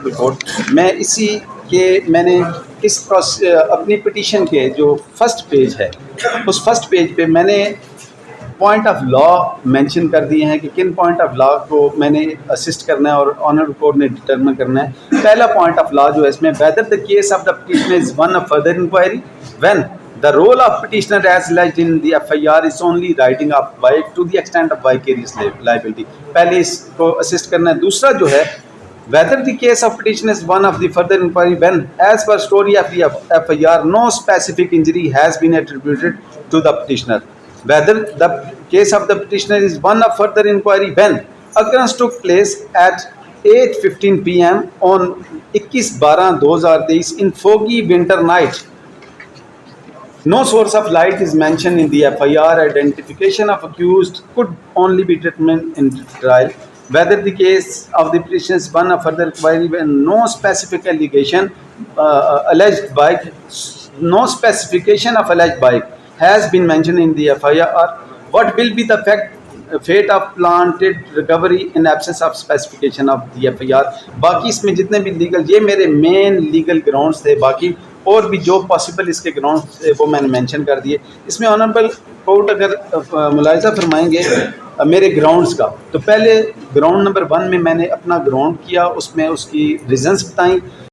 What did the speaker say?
Report मैं इसी के मैंने अपनी पिटीशन के जो फर्स्ट पेज है उस फर्स्ट पेज पे मैंने पॉइंट ऑफ लॉ मेंशन कर दिए हैं कि किन पॉइंट ऑफ लॉ को मैंने असिस्ट करना है और ऑनर कोर्ट ने डिटरमिन करना है। पहला पॉइंट ऑफ लॉ जो है इसमें, whether the case of the petitioner is one of further inquiry when the role of petitioner as alleged in the FIR is only writing of bike to the extent of vicarious liability. पहले इसको assist करना है। दूसरा जो है, whether the case of petition is one of the further inquiry when, as per story of the FIR, no specific injury has been attributed to the petitioner. Whether the case of the petitioner is one of further inquiry when occurrence took place at 8:15 p.m. on 21/12/2023 in foggy winter night. No source of light is mentioned in the FIR. Identification of accused could only be determined in trial. Whether the case of the petition is one of further inquiry when no specification of alleged bike has been mentioned in the FIR. What will be the fate of planted recovery in absence of specification of the FIR? बाकी इसमें जितने भी legal, ये मेरे main legal grounds थे। बाकी और भी जो पॉसिबल इसके ग्राउंड्स थे वो मैंने मेंशन कर दिए। इसमें ऑनरेबल कोर्ट अगर मुलाहिजा फरमाएंगे मेरे ग्राउंड्स का, तो पहले ग्राउंड नंबर 1 में मैंने अपना ग्राउंड किया, उसमें उसकी रीजंस बताई।